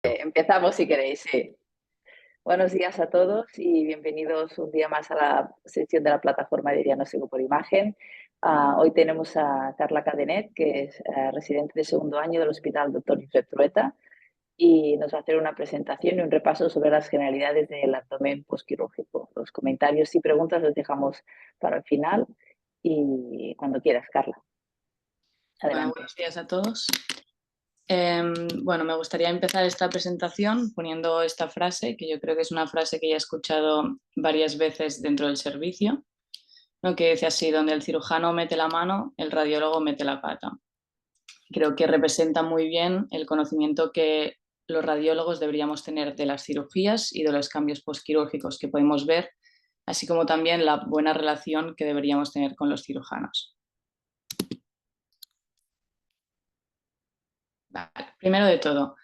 Empezamos si queréis, sí. Buenos días a todos y bienvenidos un día más a la sección de la plataforma de diagnóstico por imagen. Hoy tenemos a Carla Cadenet, que es residente de segundo año del Hospital Dr. Josep Trueta, y nos va a hacer una presentación y un repaso sobre las generalidades del abdomen postquirúrgico. Los comentarios y preguntas los dejamos para el final y cuando quieras, Carla. Bueno, Adelante. buenos días a todos. Bueno, me gustaría empezar esta presentación poniendo esta frase, que yo creo que es una frase que ya he escuchado varias veces dentro del servicio, ¿no? Que dice así: donde el cirujano mete la mano, el radiólogo mete la pata. Creo que representa muy bien el conocimiento que los radiólogos deberíamos tener de las cirugías y de los cambios postquirúrgicos que podemos ver, así como también la buena relación que deberíamos tener con los cirujanos. Vale. Primero de todo,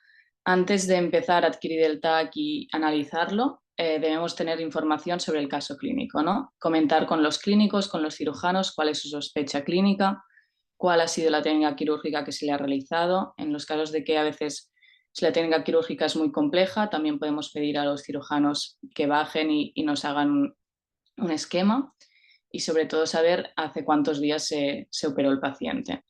antes de empezar a adquirir el TAC y analizarlo, debemos tener información sobre el caso clínico, ¿no? Comentar con los clínicos, con los cirujanos, cuál es su sospecha clínica, cuál ha sido la técnica quirúrgica que se le ha realizado. En los casos de que a veces si la técnica quirúrgica es muy compleja, también podemos pedir a los cirujanos que bajen y nos hagan un esquema, y sobre todo saber hace cuántos días se operó el paciente.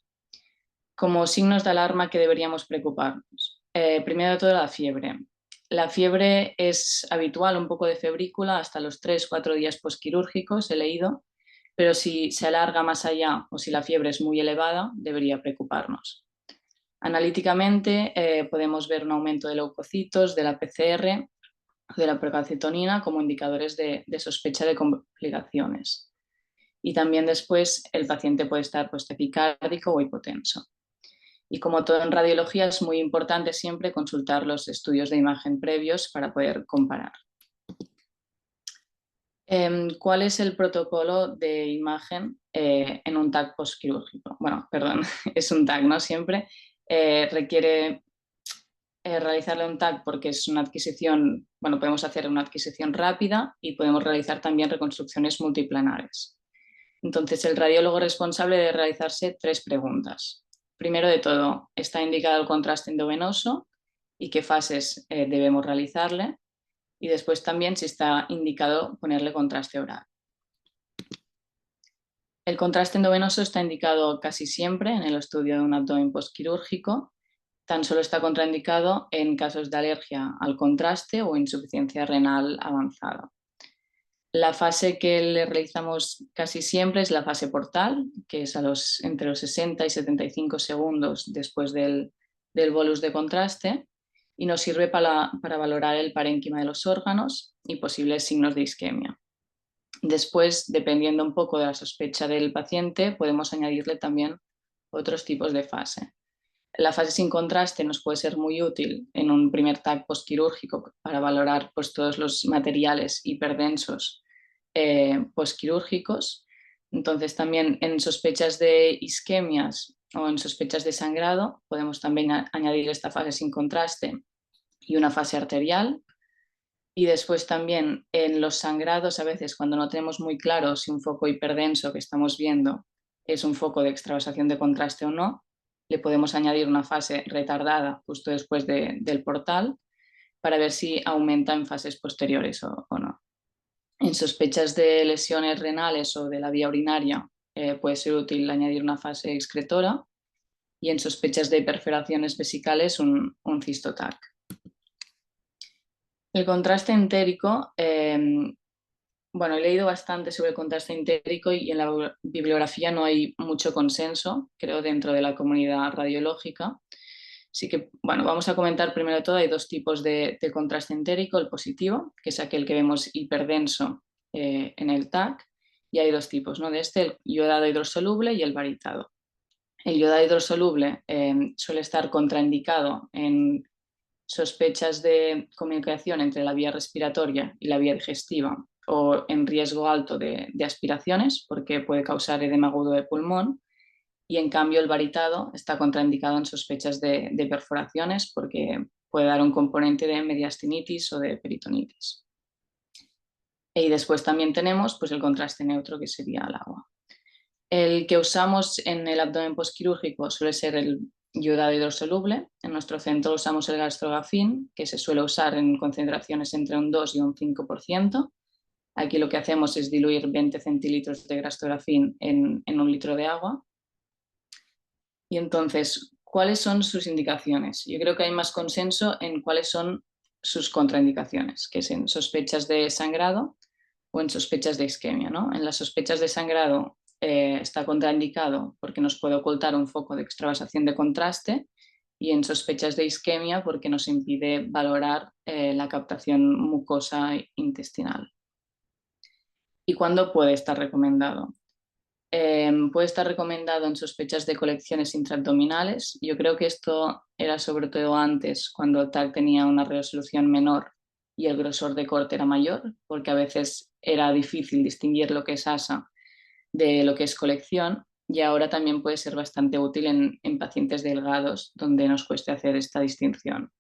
Como signos de alarma que deberíamos preocuparnos. Primero de todo, la fiebre. La fiebre es habitual, un poco de febrícula, hasta los 3-4 días postquirúrgicos, he leído, pero si se alarga más allá o si la fiebre es muy elevada, debería preocuparnos. Analíticamente, podemos ver un aumento de leucocitos, de la PCR, de la procalcitonina como indicadores de sospecha de complicaciones. Y también después el paciente puede estar taquicárdico o hipotenso. Y como todo en radiología, es muy importante siempre consultar los estudios de imagen previos para poder comparar. ¿Cuál es el protocolo de imagen en un TAC postquirúrgico? Bueno, perdón, es un TAC, ¿no? Siempre requiere realizarle un TAC porque es una adquisición, bueno, podemos hacer una adquisición rápida y podemos realizar también reconstrucciones multiplanares. Entonces, el radiólogo responsable debe realizarse 3 preguntas. Primero de todo, ¿está indicado el contraste endovenoso y qué fases debemos realizarle? Y después también si está indicado ponerle contraste oral. El contraste endovenoso está indicado casi siempre en el estudio de un abdomen postquirúrgico. Tan solo está contraindicado en casos de alergia al contraste o insuficiencia renal avanzada. La fase que le realizamos casi siempre es la fase portal, que es entre los 60 y 75 segundos después del bolus de contraste, y nos sirve para valorar el parénquima de los órganos y posibles signos de isquemia. Después, dependiendo un poco de la sospecha del paciente, podemos añadirle también otros tipos de fase. La fase sin contraste nos puede ser muy útil en un primer TAC postquirúrgico para valorar todos los materiales hiperdensos postquirúrgicos. Entonces, también en sospechas de isquemias o en sospechas de sangrado, podemos también añadir esta fase sin contraste y una fase arterial. Y después también en los sangrados, a veces cuando no tenemos muy claro si un foco hiperdenso que estamos viendo es un foco de extravasación de contraste o no, le podemos añadir una fase retardada justo después del portal para ver si aumenta en fases posteriores o no. En sospechas de lesiones renales o de la vía urinaria puede ser útil añadir una fase excretora, y en sospechas de perforaciones vesicales un cistotac. El contraste entérico, bueno, he leído bastante sobre el contraste entérico y en la bibliografía no hay mucho consenso, creo, dentro de la comunidad radiológica. Así que, bueno, vamos a comentar primero de todo, hay 2 tipos de contraste entérico: el positivo, que es aquel que vemos hiperdenso en el TAC, y hay 2 tipos, ¿no? De el iodado hidrosoluble y el varitado. El iodado hidrosoluble suele estar contraindicado en sospechas de comunicación entre la vía respiratoria y la vía digestiva, o en riesgo alto de aspiraciones, porque puede causar edema agudo de pulmón. Y en cambio el varitado está contraindicado en sospechas de perforaciones, porque puede dar un componente de mediastinitis o de peritonitis. Y después también tenemos el contraste neutro, que sería el agua. El que usamos en el abdomen postquirúrgico suele ser yodado hidrosoluble. En nuestro centro usamos el gastrografin, que se suele usar en concentraciones entre un 2 y un 5%. Aquí lo que hacemos es diluir 20 centilitros de gastrografin en 1 litro de agua. Y entonces, ¿cuáles son sus indicaciones? Yo creo que hay más consenso en cuáles son sus contraindicaciones, que es en sospechas de sangrado o en sospechas de isquemia, ¿no? En las sospechas de sangrado está contraindicado porque nos puede ocultar un foco de extravasación de contraste, y en sospechas de isquemia porque nos impide valorar la captación mucosa intestinal. ¿Y cuándo puede estar recomendado? Puede estar recomendado en sospechas de colecciones intraabdominales. Yo creo que esto era sobre todo antes, cuando el TAC tenía una resolución menor y el grosor de corte era mayor, porque a veces era difícil distinguir lo que es asa de lo que es colección, y ahora también puede ser bastante útil en pacientes delgados, donde nos cueste hacer esta distinción.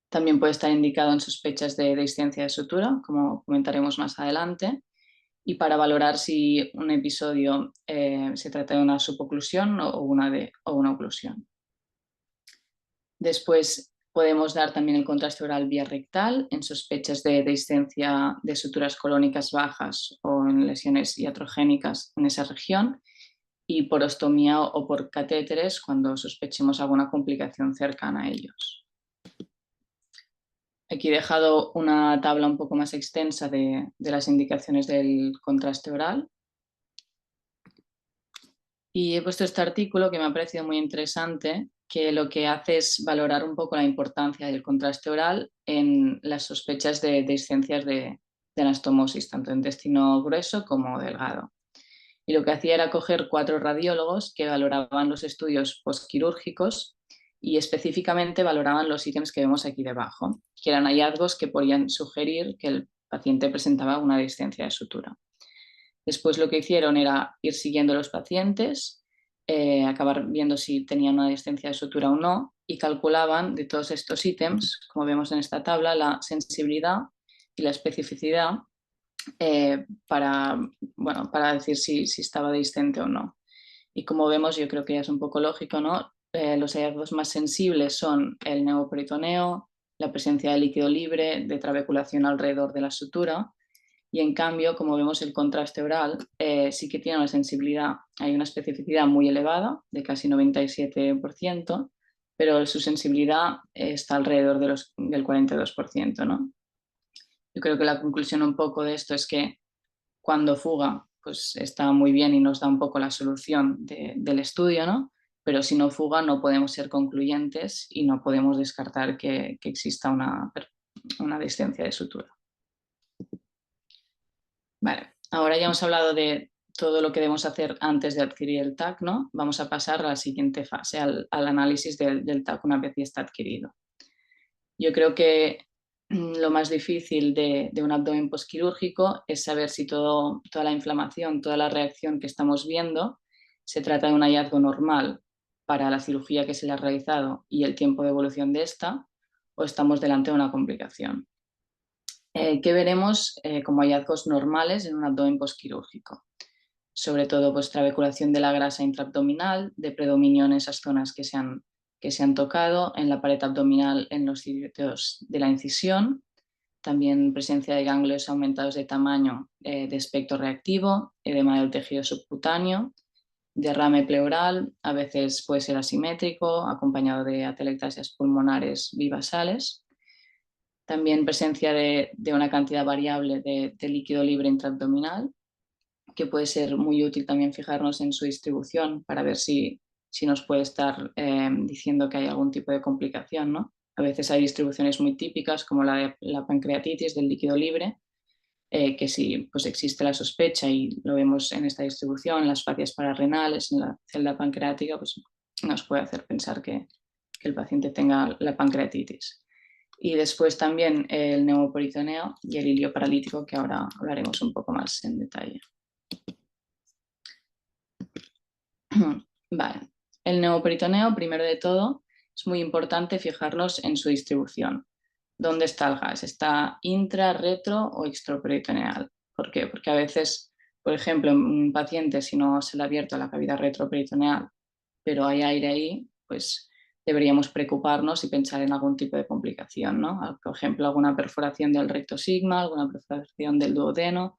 También puede estar indicado en sospechas de discencia de sutura, como comentaremos más adelante, y para valorar si un episodio se trata de una suboclusión o una oclusión. Después podemos dar también el contraste oral vía rectal en sospechas de discencia de suturas colónicas bajas o en lesiones iatrogénicas en esa región, y por ostomía o por catéteres cuando sospechemos alguna complicación cercana a ellos. Aquí he dejado una tabla un poco más extensa de las indicaciones del contraste oral. Y he puesto este artículo que me ha parecido muy interesante, que lo que hace es valorar un poco la importancia del contraste oral en las sospechas de discencias de anastomosis, tanto intestino grueso como delgado. Y lo que hacía era coger 4 radiólogos que valoraban los estudios postquirúrgicos y específicamente valoraban los ítems que vemos aquí debajo, que eran hallazgos que podían sugerir que el paciente presentaba una discencia de sutura. Después lo que hicieron era ir siguiendo a los pacientes, acabar viendo si tenían una discencia de sutura o no, y calculaban de todos estos ítems, como vemos en esta tabla, la sensibilidad y la especificidad para decir si estaba discente o no. Y como vemos, yo creo que ya es un poco lógico, ¿no? Los hallazgos más sensibles son el neoperitoneo, la presencia de líquido libre, de trabeculación alrededor de la sutura, y en cambio, como vemos, el contraste oral sí que tiene una sensibilidad, hay una especificidad muy elevada, de casi 97%, pero su sensibilidad está alrededor del 42%, ¿no? Yo creo que la conclusión un poco de esto es que cuando fuga, pues está muy bien y nos da un poco la solución del estudio, ¿no? Pero si no fuga no podemos ser concluyentes y no podemos descartar que exista una discencia de sutura. Vale, ahora ya hemos hablado de todo lo que debemos hacer antes de adquirir el TAC, ¿no? Vamos a pasar a la siguiente fase, al análisis del TAC una vez ya está adquirido. Yo creo que lo más difícil de un abdomen postquirúrgico es saber si toda la inflamación, toda la reacción que estamos viendo se trata de un hallazgo normal para la cirugía que se le ha realizado y el tiempo de evolución de esta, o estamos delante de una complicación. ¿Qué veremos como hallazgos normales en un abdomen postquirúrgico? Sobre todo, pues, trabeculación de la grasa intraabdominal, de predominio en esas zonas que se han tocado, en la pared abdominal, en los sitios de la incisión, también presencia de ganglios aumentados de tamaño de espectro reactivo, edema del tejido subcutáneo, derrame pleural, a veces puede ser asimétrico, acompañado de atelectasias pulmonares bivasales. También presencia de una cantidad variable de líquido libre intraabdominal, que puede ser muy útil también fijarnos en su distribución para ver si nos puede estar diciendo que hay algún tipo de complicación, ¿no? A veces hay distribuciones muy típicas como la de la pancreatitis del líquido libre, que si pues existe la sospecha y lo vemos en esta distribución, en las fascias pararrenales, en la celda pancreática, pues nos puede hacer pensar que el paciente tenga la pancreatitis. Y después también el neumoperitoneo y el hilio paralítico, que ahora hablaremos un poco más en detalle. Vale. El neumoperitoneo, primero de todo, es muy importante fijarnos en su distribución. ¿Dónde está el gas? ¿Está intra, retro o extraperitoneal? ¿Por qué? Porque a veces, por ejemplo, en un paciente, si no se le ha abierto la cavidad retroperitoneal, pero hay aire ahí, pues deberíamos preocuparnos y pensar en algún tipo de complicación, ¿no? Por ejemplo, alguna perforación del recto sigma, alguna perforación del duodeno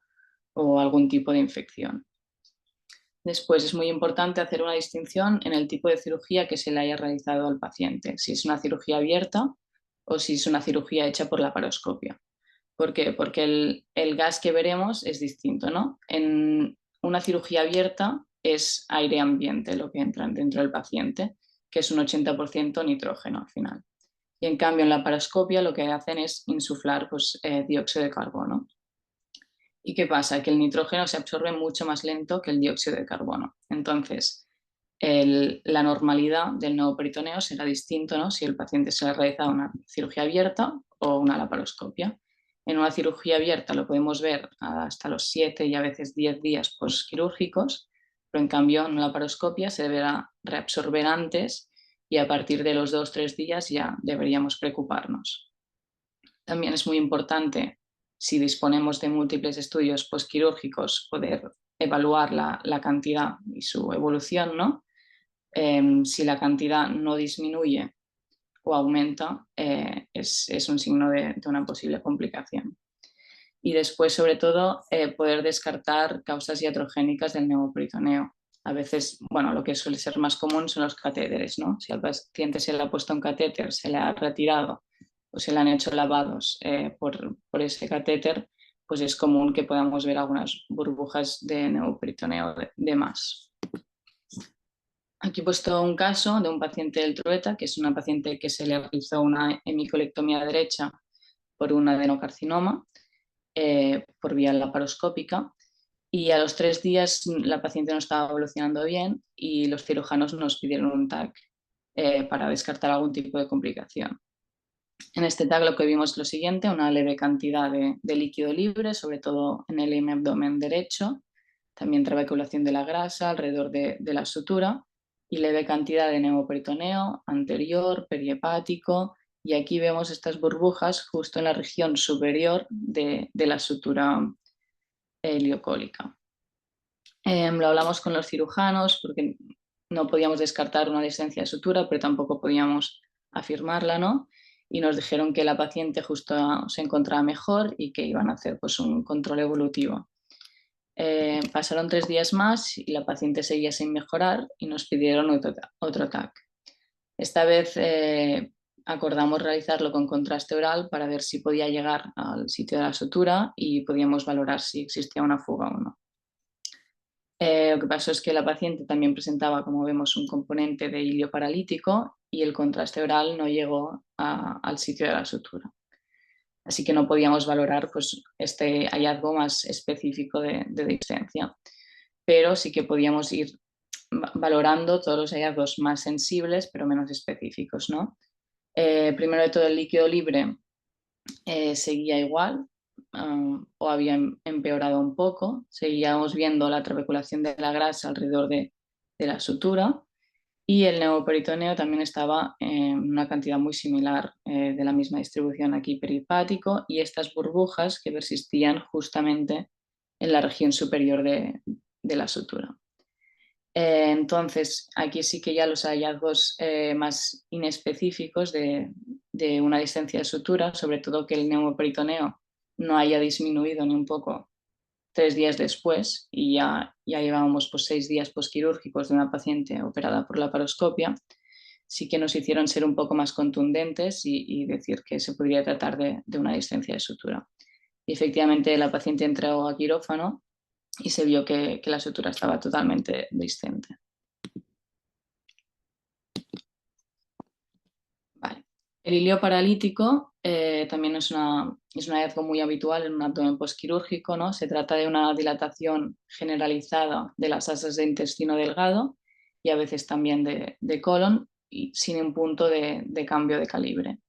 o algún tipo de infección. Después es muy importante hacer una distinción en el tipo de cirugía que se le haya realizado al paciente, si es una cirugía abierta o si es una cirugía hecha por laparoscopia. ¿Por qué? Porque el gas que veremos es distinto, ¿no? En una cirugía abierta es aire ambiente lo que entra dentro del paciente, que es un 80% nitrógeno al final. Y en cambio en la laparoscopia lo que hacen es insuflar pues, dióxido de carbono. ¿Y qué pasa? Que el nitrógeno se absorbe mucho más lento que el dióxido de carbono. Entonces, la normalidad del nuevo peritoneo será distinto, ¿no? Si el paciente se le ha realizado una cirugía abierta o una laparoscopia. En una cirugía abierta lo podemos ver hasta los 7 y a veces 10 días postquirúrgicos, pero en cambio en una laparoscopia se deberá reabsorber antes y a partir de los 2-3 días ya deberíamos preocuparnos. También es muy importante, si disponemos de múltiples estudios postquirúrgicos, poder evaluar la cantidad y su evolución, ¿no? Si la cantidad no disminuye o aumenta, es un signo de una posible complicación. Y después, sobre todo, poder descartar causas iatrogénicas del neumoperitoneo. A veces, bueno, lo que suele ser más común son los catéteres, ¿no? Si al paciente se le ha puesto un catéter, se le ha retirado o se le han hecho lavados por ese catéter, pues es común que podamos ver algunas burbujas de neumoperitoneo de más. Aquí he puesto un caso de un paciente del Trueta, que es una paciente que se le realizó una hemicolectomía derecha por un adenocarcinoma por vía laparoscópica y a los 3 días la paciente no estaba evolucionando bien y los cirujanos nos pidieron un TAC para descartar algún tipo de complicación. En este TAC lo que vimos es lo siguiente, una leve cantidad de líquido libre, sobre todo en el abdomen derecho, también trabeculación de la grasa alrededor de la sutura y leve cantidad de neumoperitoneo anterior, perihepático, y aquí vemos estas burbujas justo en la región superior de la sutura heliocólica. Lo hablamos con los cirujanos porque no podíamos descartar una distensia de sutura, pero tampoco podíamos afirmarla, ¿no? Y nos dijeron que la paciente justo se encontraba mejor y que iban a hacer pues, un control evolutivo. Pasaron 3 días más y la paciente seguía sin mejorar y nos pidieron otro TAC. Esta vez acordamos realizarlo con contraste oral para ver si podía llegar al sitio de la sutura y podíamos valorar si existía una fuga o no. Lo que pasó es que la paciente también presentaba, como vemos, un componente de hilio paralítico y el contraste oral no llegó al sitio de la sutura. Así que no podíamos valorar pues, este hallazgo más específico de distensia. Pero sí que podíamos ir valorando todos los hallazgos más sensibles, pero menos específicos, ¿no? Primero de todo, el líquido libre seguía igual o había empeorado un poco. Seguíamos viendo la trabeculación de la grasa alrededor de la sutura y el neumoperitoneo también estaba en una cantidad muy similar de la misma distribución aquí perihepático y estas burbujas que persistían justamente en la región superior de la sutura. Entonces, aquí sí que ya los hallazgos más inespecíficos de una distensia de sutura, sobre todo que el neumoperitoneo no haya disminuido ni un poco 3 días después y ya llevábamos pues, 6 días postquirúrgicos de una paciente operada por laparoscopia, sí que nos hicieron ser un poco más contundentes y decir que se podría tratar de una distensia de sutura. Y efectivamente la paciente entró a quirófano y se vio que la sutura estaba totalmente distente. Vale. El hilio paralítico también es un hallazgo muy habitual en un abdomen postquirúrgico, ¿no? Se trata de una dilatación generalizada de las asas de intestino delgado y a veces también de colon y sin un punto de cambio de calibre.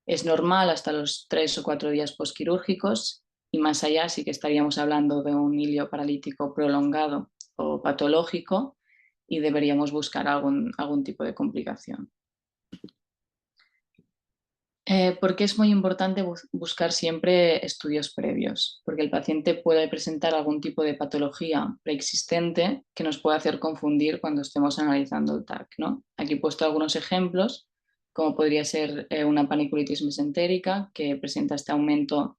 Es normal hasta los 3 o 4 días postquirúrgicos y más allá sí que estaríamos hablando de un hilio paralítico prolongado o patológico y deberíamos buscar algún tipo de complicación. Porque es muy importante buscar siempre estudios previos, porque el paciente puede presentar algún tipo de patología preexistente que nos puede hacer confundir cuando estemos analizando el TAC, ¿no? Aquí he puesto algunos ejemplos, como podría ser una paniculitis mesentérica, que presenta este aumento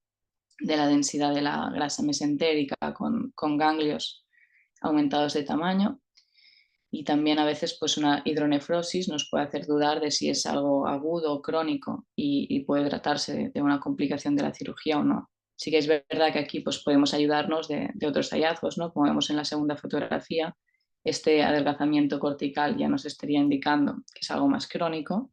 de la densidad de la grasa mesentérica con ganglios aumentados de tamaño. Y también a veces pues una hidronefrosis nos puede hacer dudar de si es algo agudo o crónico y puede tratarse de una complicación de la cirugía o no. Sí que es verdad que aquí pues podemos ayudarnos de otros hallazgos, ¿no? Como vemos en la segunda fotografía, este adelgazamiento cortical ya nos estaría indicando que es algo más crónico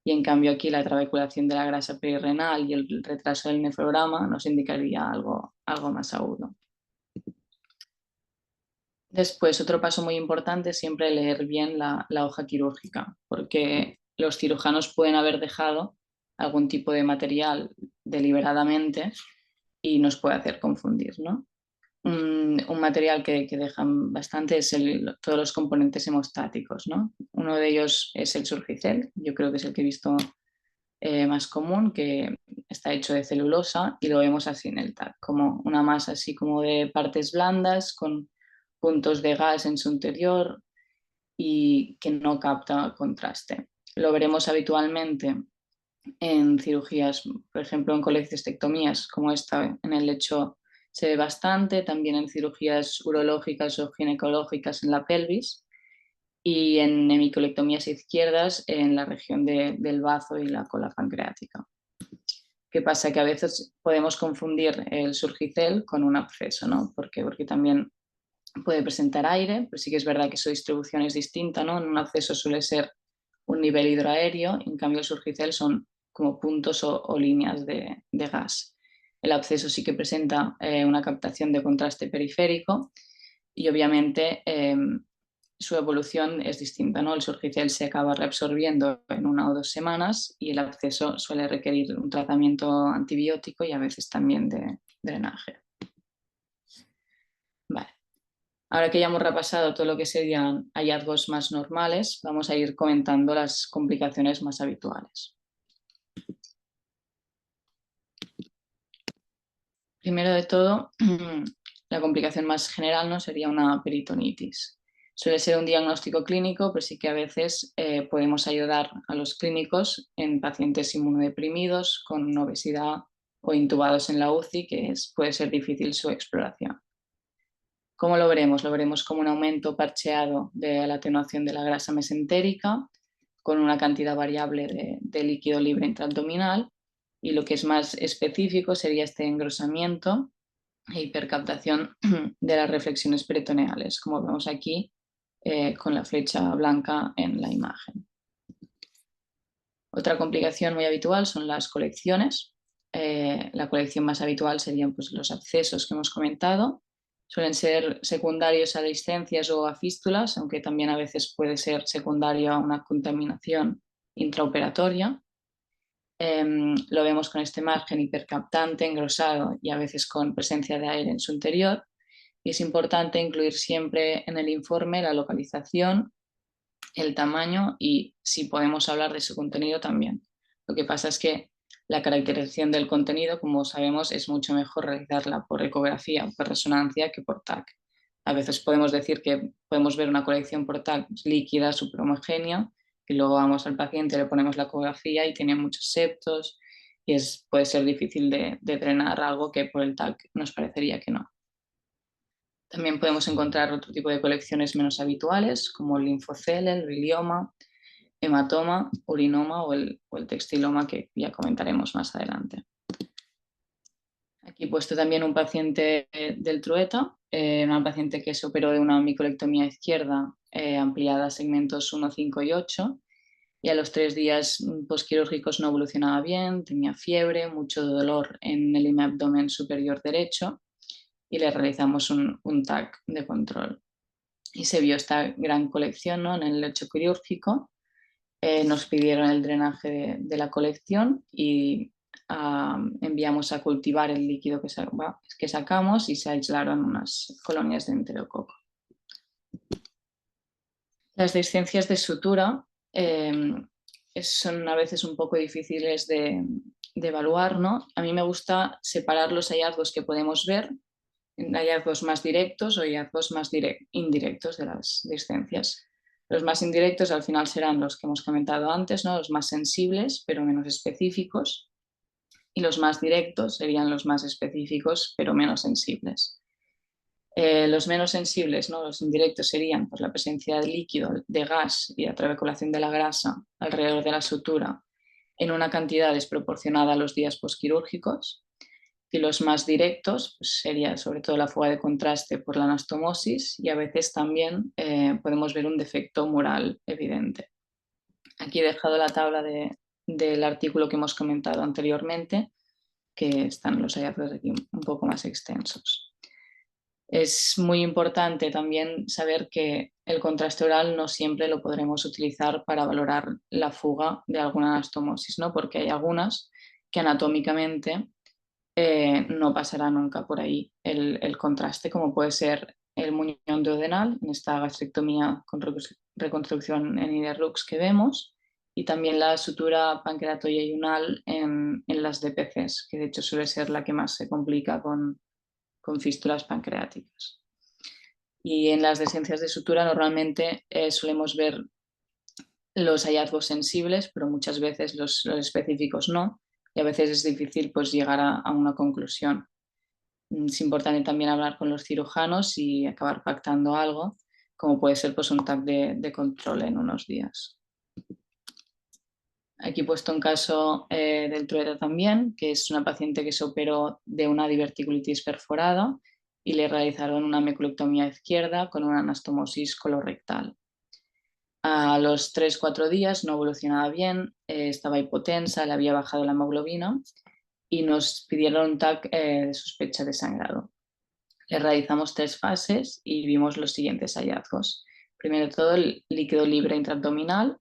y en cambio aquí la trabeculación de la grasa perirenal y el retraso del nefrograma nos indicaría algo más agudo. Después, otro paso muy importante es siempre leer bien la hoja quirúrgica, porque los cirujanos pueden haber dejado algún tipo de material deliberadamente y nos puede hacer confundir, ¿no? Un material que dejan bastante es todos los componentes hemostáticos, ¿no? Uno de ellos es el surgicel, yo creo que es el que he visto más común, que está hecho de celulosa y lo vemos así en el TAC, como una masa así como de partes blandas con puntos de gas en su interior y que no capta contraste. Lo veremos habitualmente en cirugías, por ejemplo, en colecistectomías, como esta en el lecho se ve bastante, también en cirugías urológicas o ginecológicas en la pelvis y en hemicolectomías izquierdas en la región del bazo y la cola pancreática. ¿Qué pasa? Que a veces podemos confundir el surgicel con un absceso, ¿no? ¿Por qué? Porque también puede presentar aire, pero sí que es verdad que su distribución es distinta, ¿no? En un absceso suele ser un nivel hidroaéreo, en cambio el surgicel son como puntos o líneas de gas. El absceso sí que presenta una captación de contraste periférico y obviamente su evolución es distinta, ¿no? El surgicel se acaba reabsorbiendo en 1 o 2 semanas y el absceso suele requerir un tratamiento antibiótico y a veces también de drenaje. Vale. Ahora que ya hemos repasado todo lo que serían hallazgos más normales, vamos a ir comentando las complicaciones más habituales. Primero de todo, la complicación más general no sería una peritonitis. Suele ser un diagnóstico clínico, pero sí que a veces podemos ayudar a los clínicos en pacientes inmunodeprimidos con obesidad o intubados en la UCI, que puede ser difícil su exploración. ¿Cómo lo veremos? Lo veremos como un aumento parcheado de la atenuación de la grasa mesentérica, con una cantidad variable de líquido libre intraabdominal, y lo que es más específico sería este engrosamiento e hipercaptación de las reflexiones peritoneales, como vemos aquí con la flecha blanca en la imagen. Otra complicación muy habitual son las colecciones. La colección más habitual serían pues, los abscesos que hemos comentado. Suelen ser secundarios a discencias o a fístulas, aunque también a veces puede ser secundario a una contaminación intraoperatoria. Lo vemos con este margen hipercaptante, engrosado y a veces con presencia de aire en su interior. Y es importante incluir siempre en el informe la localización, el tamaño y si podemos hablar de su contenido también. Lo que pasa es que la caracterización del contenido, como sabemos, es mucho mejor realizarla por ecografía o por resonancia que por TAC. A veces podemos decir que podemos ver una colección por TAC líquida, súper homogénea, y luego vamos al paciente, le ponemos la ecografía y tiene muchos septos y puede ser difícil de drenar algo que por el TAC nos parecería que no. También podemos encontrar otro tipo de colecciones menos habituales, como el linfocele, el bilioma, hematoma, urinoma o el textiloma, que ya comentaremos más adelante. Aquí he puesto también un paciente del Trueta, una paciente que se operó de una micolectomía izquierda ampliada a segmentos 1, 5 y 8, y a los 3 días postquirúrgicos no evolucionaba bien, tenía fiebre, mucho dolor en el abdomen superior derecho y le realizamos un TAC de control. Y se vio esta gran colección, ¿no?, en el lecho quirúrgico. Nos pidieron el drenaje de la colección y enviamos a cultivar el líquido que sacamos y se aislaron unas colonias de enterococo. Las discencias de sutura son a veces un poco difíciles de evaluar, ¿no? A mí me gusta separar los hallazgos que podemos ver en hallazgos más directos o hallazgos más indirectos de las discencias. Los más indirectos al final serán los que hemos comentado antes, ¿no? Los más sensibles pero menos específicos, y los más directos serían los más específicos pero menos sensibles. Los menos sensibles, ¿no? Los indirectos serían pues, la presencia de líquido, de gas y la trabeculación de la grasa alrededor de la sutura en una cantidad desproporcionada a los días posquirúrgicos. Y los más directos pues, sería sobre todo la fuga de contraste por la anastomosis, y a veces también podemos ver un defecto mural evidente. Aquí he dejado la tabla del artículo que hemos comentado anteriormente, que están los hallazgos aquí un poco más extensos. Es muy importante también saber que el contraste oral no siempre lo podremos utilizar para valorar la fuga de alguna anastomosis, ¿no? Porque hay algunas que anatómicamente no pasará nunca por ahí el contraste, como puede ser el muñón duodenal en esta gastrectomía con reconstrucción en Iderrux que vemos, y también la sutura pancreatoyeyunal en las DPCs, que de hecho suele ser la que más se complica con fístulas pancreáticas. Y en las descencias de sutura normalmente solemos ver los hallazgos sensibles, pero muchas veces los específicos no, y a veces es difícil pues, llegar a una conclusión. Es importante también hablar con los cirujanos y acabar pactando algo, como puede ser pues, un TAC de control en unos días. Aquí he puesto un caso del Trueta también, que es una paciente que se operó de una diverticulitis perforada y le realizaron una meculectomía izquierda con una anastomosis colorectal. A los 3-4 días no evolucionaba bien, estaba hipotensa, le había bajado la hemoglobina y nos pidieron un TAC de sospecha de sangrado. Le realizamos 3 fases y vimos los siguientes hallazgos. Primero de todo, el líquido libre intraabdominal,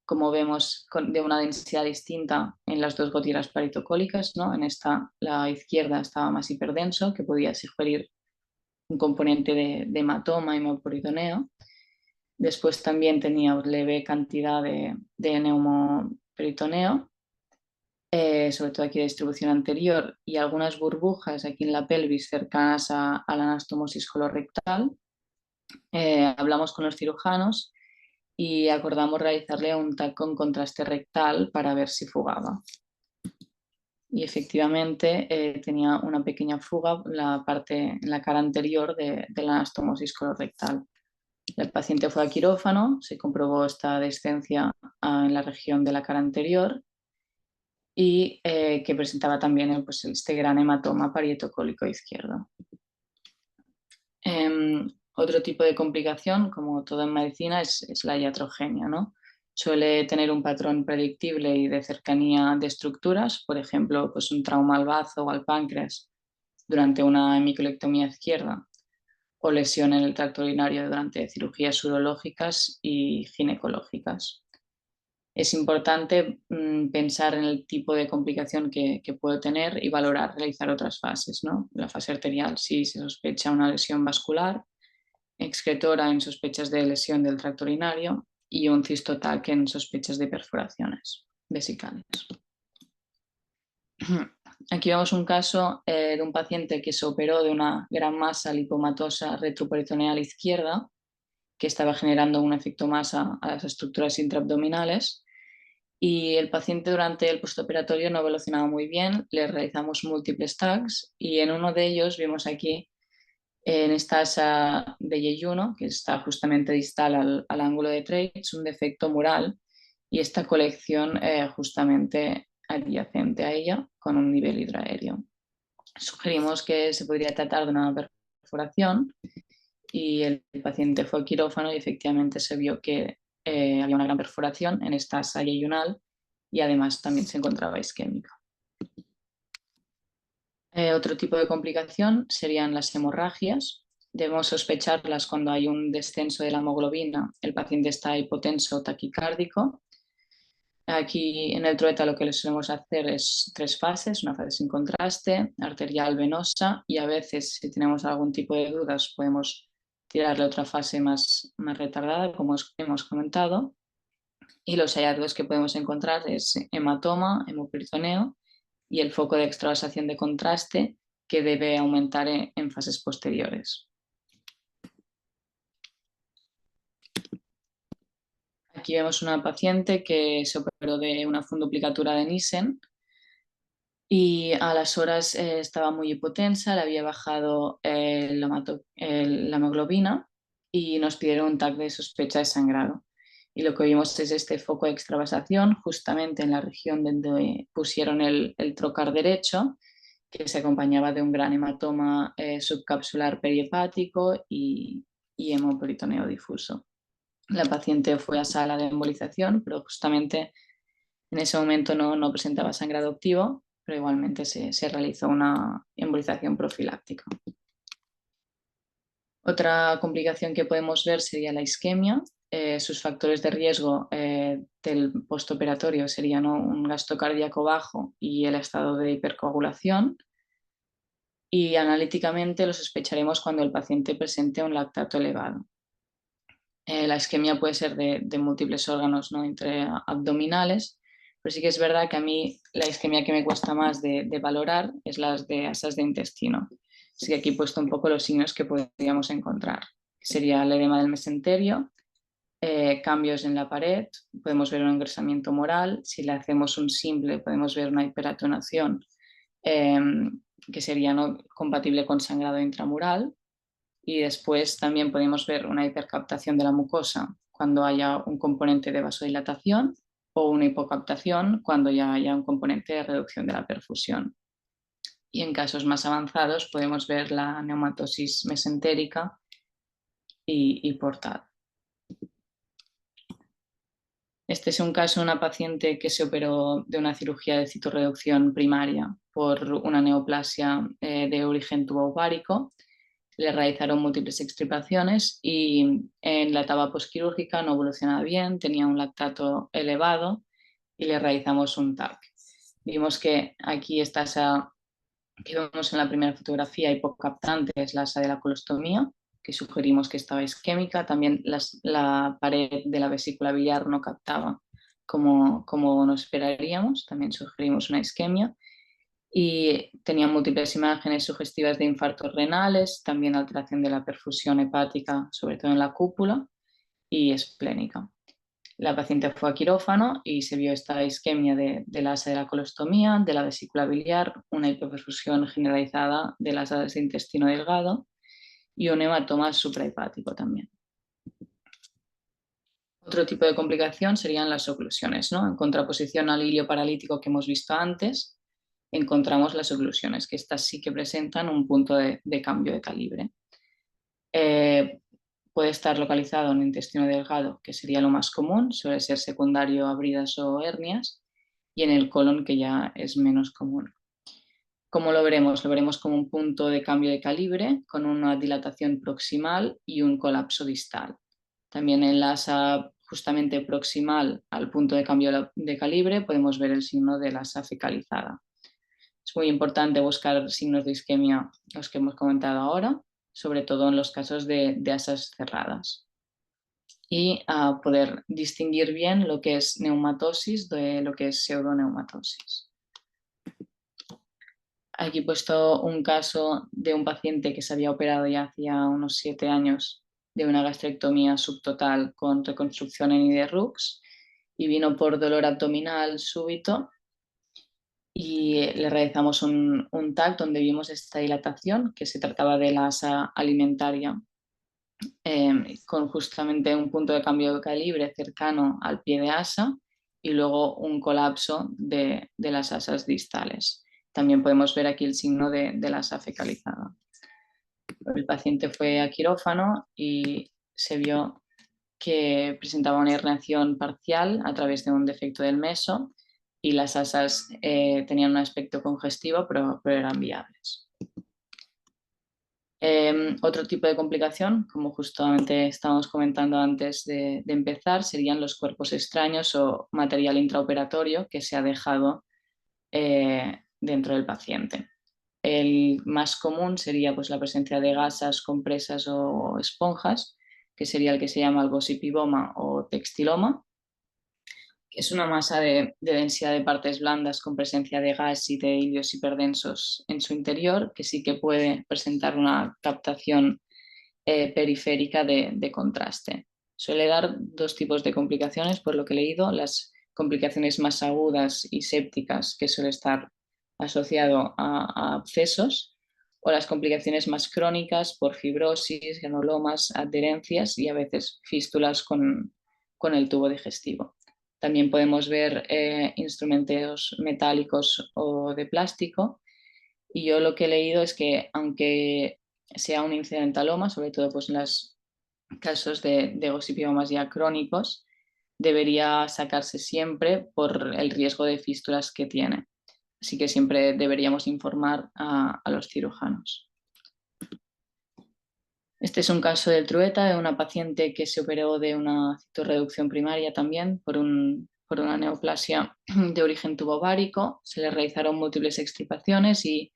como vemos, de una densidad distinta en las 2 gotículas paritocólicas, ¿no? En esta, la izquierda estaba más hiperdenso, que podía sugerir un componente de hematoma y hemoperitoneo. Después también tenía leve cantidad de neumoperitoneo, sobre todo aquí de distribución anterior, y algunas burbujas aquí en la pelvis cercanas a la anastomosis colorectal. Hablamos con los cirujanos y acordamos realizarle un TAC con contraste rectal para ver si fugaba. Y efectivamente tenía una pequeña fuga en la cara anterior de la anastomosis colorectal. El paciente fue a quirófano, se comprobó esta descencia en la región de la cara anterior y que presentaba también pues, este gran hematoma parietocólico izquierdo. Otro tipo de complicación, como todo en medicina, es la iatrogenia, ¿no? Suele tener un patrón predictible y de cercanía de estructuras, por ejemplo, pues un trauma al bazo o al páncreas durante una hemicolectomía izquierda, o lesión en el tracto urinario durante cirugías urológicas y ginecológicas. Es importante pensar en el tipo de complicación que puedo tener y valorar realizar otras fases, ¿no? La fase arterial, si se sospecha una lesión vascular, excretora en sospechas de lesión del tracto urinario y un cistotac en sospechas de perforaciones vesicales. Aquí vemos un caso de un paciente que se operó de una gran masa lipomatosa retroperitoneal izquierda que estaba generando un efecto masa a las estructuras intraabdominales, y el paciente durante el postoperatorio no evolucionaba muy bien. Le realizamos múltiples TACs y en uno de ellos vimos aquí en esta asa de yeyuno, que está justamente distal al ángulo de Treitz, un defecto mural y esta colección justamente adyacente a ella con un nivel hidroaéreo. Sugerimos que se podría tratar de una perforación y el paciente fue al quirófano y efectivamente se vio que había una gran perforación en esta asa yeyunal y además también se encontraba isquémica. Otro tipo de complicación serían las hemorragias. Debemos sospecharlas cuando hay un descenso de la hemoglobina, el paciente está hipotenso o taquicárdico. Aquí en el Trueta lo que le solemos hacer es 3 fases, una fase sin contraste, arterial, venosa, y a veces si tenemos algún tipo de dudas podemos tirarle otra fase más retardada, como hemos comentado. Y los hallazgos que podemos encontrar es hematoma, hemoperitoneo y el foco de extravasación de contraste, que debe aumentar en fases posteriores. Aquí vemos una paciente que se operó de una funduplicatura de Nissen y a las horas estaba muy hipotensa, le había bajado la hemoglobina y nos pidieron un TAC de sospecha de sangrado. Y lo que vimos es este foco de extravasación justamente en la región donde pusieron el trocar derecho, que se acompañaba de un gran hematoma subcapsular perihepático y hemoperitoneo difuso. La paciente fue a sala de embolización, pero justamente en ese momento no presentaba sangrado activo, pero igualmente se realizó una embolización profiláctica. Otra complicación que podemos ver sería la isquemia. Sus factores de riesgo del postoperatorio serían un gasto cardíaco bajo y el estado de hipercoagulación. Y analíticamente lo sospecharemos cuando el paciente presente un lactato elevado. La isquemia puede ser de múltiples órganos, ¿no? Entre abdominales, pero sí que es verdad que a mí la isquemia que me cuesta más de valorar es las de asas de intestino. Así que aquí he puesto un poco los signos que podríamos encontrar. Sería el edema del mesenterio, cambios en la pared, podemos ver un engrosamiento moral. Si le hacemos un simple podemos ver una hiperatonación eh, que sería no compatible con sangrado intramural. Y después también podemos ver una hipercaptación de la mucosa cuando haya un componente de vasodilatación o una hipocaptación cuando ya haya un componente de reducción de la perfusión. Y en casos más avanzados podemos ver la neumatosis mesentérica y portal. Este es un caso de una paciente que se operó de una cirugía de citorreducción primaria por una neoplasia de origen tubovárico. Le realizaron múltiples extirpaciones y en la etapa postquirúrgica no evolucionaba bien, tenía un lactato elevado y le realizamos un TAC. Vimos que aquí está esa que vemos en la primera fotografía hipocaptante, es la asa de la colostomía, que sugerimos que estaba isquémica. También la pared de la vesícula biliar no captaba como nos esperaríamos, también sugerimos una isquemia. Y tenía múltiples imágenes sugestivas de infartos renales, también alteración de la perfusión hepática, sobre todo en la cúpula, y esplénica. La paciente fue a quirófano y se vio esta isquemia de la asa de la colostomía, de la vesícula biliar, una hipoperfusión generalizada de las asas de intestino delgado y un hematoma suprahepático también. Otro tipo de complicación serían las oclusiones, ¿no? En contraposición al hilio paralítico que hemos visto antes, encontramos las oclusiones, que estas sí que presentan un punto de cambio de calibre. Puede estar localizado en el intestino delgado, que sería lo más común, suele ser secundario a bridas o hernias, y en el colon, que ya es menos común. ¿Cómo lo veremos? Lo veremos como un punto de cambio de calibre, con una dilatación proximal y un colapso distal. También en la asa justamente proximal al punto de cambio de calibre podemos ver el signo de la asa fecalizada. Es muy importante buscar signos de isquemia, los que hemos comentado ahora, sobre todo en los casos de asas cerradas. Y poder distinguir bien lo que es neumatosis de lo que es pseudoneumatosis. Aquí he puesto un caso de un paciente que se había operado ya hacía unos 7 años de una gastrectomía subtotal con reconstrucción en IDRUX y vino por dolor abdominal súbito y le realizamos un TAC donde vimos esta dilatación, que se trataba de la asa alimentaria, con justamente un punto de cambio de calibre cercano al pie de asa y luego un colapso de las asas distales. También podemos ver aquí el signo de la asa fecalizada. El paciente fue a quirófano y se vio que presentaba una herniación parcial a través de un defecto del meso y las asas tenían un aspecto congestivo, pero eran viables. Otro tipo de complicación, como justamente estábamos comentando antes de empezar, serían los cuerpos extraños o material intraoperatorio que se ha dejado dentro del paciente. El más común sería pues, la presencia de gasas, compresas o esponjas, que sería el que se llama el gosipiboma o textiloma. Es una masa de densidad de partes blandas con presencia de gas y de hilios hiperdensos en su interior, que sí que puede presentar una captación periférica de contraste. Suele dar dos tipos de complicaciones, por lo que he leído, las complicaciones más agudas y sépticas, que suele estar asociado a abscesos, o las complicaciones más crónicas por fibrosis, granulomas, adherencias y a veces fístulas con el tubo digestivo. También podemos ver instrumentos metálicos o de plástico. Y yo lo que he leído es que aunque sea un incidentaloma, sobre todo pues, en los casos de gosipiomas ya crónicos, debería sacarse siempre por el riesgo de fístulas que tiene. Así que siempre deberíamos informar a los cirujanos. Este es un caso del Trueta, de una paciente que se operó de una citorreducción primaria también por una neoplasia de origen tubovárico. Se le realizaron múltiples extirpaciones y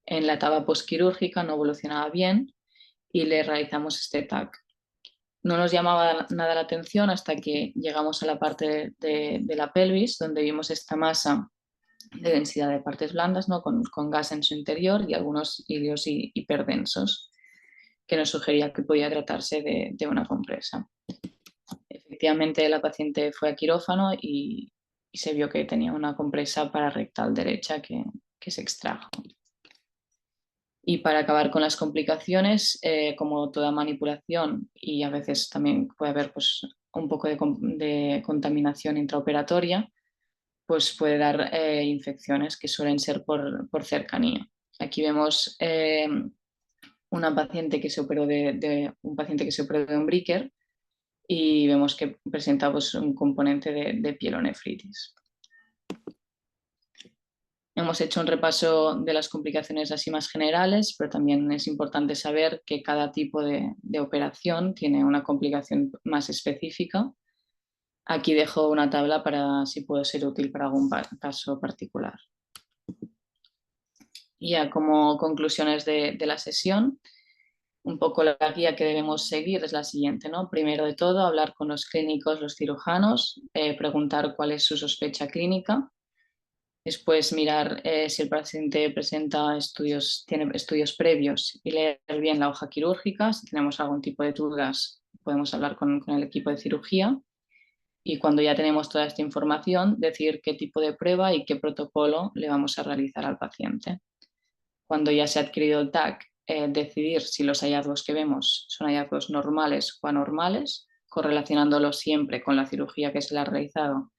en la etapa postquirúrgica no evolucionaba bien y le realizamos este TAC. No nos llamaba nada la atención hasta que llegamos a la parte de la pelvis, donde vimos esta masa de densidad de partes blandas, ¿no? con gas en su interior y algunos hilios hiperdensos, que nos sugería que podía tratarse de una compresa. Efectivamente, la paciente fue a quirófano y se vio que tenía una compresa pararectal derecha que se extrajo. Y para acabar con las complicaciones, como toda manipulación y a veces también puede haber pues, un poco de contaminación intraoperatoria, pues puede dar infecciones que suelen ser por cercanía. Aquí vemos una paciente que se operó un paciente que se operó de Umbricker y vemos que presenta pues, un componente de pielonefritis. Hemos hecho un repaso de las complicaciones así más generales, pero también es importante saber que cada tipo de operación tiene una complicación más específica. Aquí dejo una tabla para si puede ser útil para algún caso particular. Ya como conclusiones de la sesión, un poco la guía que debemos seguir es la siguiente, ¿no? Primero de todo, hablar con los clínicos, los cirujanos, preguntar cuál es su sospecha clínica. Después mirar si el paciente tiene estudios previos y leer bien la hoja quirúrgica. Si tenemos algún tipo de dudas, podemos hablar con el equipo de cirugía. Y cuando ya tenemos toda esta información, decir qué tipo de prueba y qué protocolo le vamos a realizar al paciente. Cuando ya se ha adquirido el TAC, decidir si los hallazgos que vemos son hallazgos normales o anormales, correlacionándolos siempre con la cirugía que se le ha realizado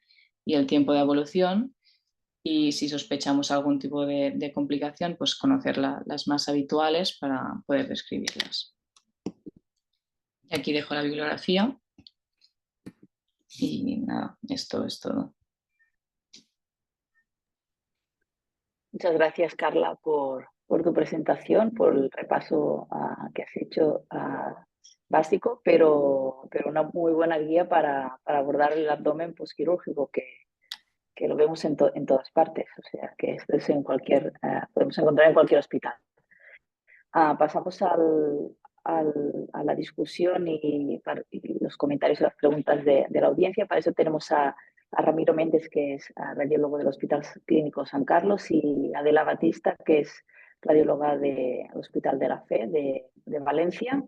y el tiempo de evolución. Y si sospechamos algún tipo de complicación, pues conocer las más habituales para poder describirlas. Y aquí dejo la bibliografía. Y nada, esto es todo. Muchas gracias, Carla, por tu presentación, por el repaso que has hecho básico, pero una muy buena guía para abordar el abdomen postquirúrgico, que lo vemos en todas partes. O sea, que esto es podemos encontrar en cualquier hospital. Pasamos a la discusión y los comentarios y las preguntas de la audiencia. Para eso tenemos a Ramiro Méndez, que es radiólogo del Hospital Clínico San Carlos, y Adela Batista, que es radióloga del Hospital de la Fe de Valencia.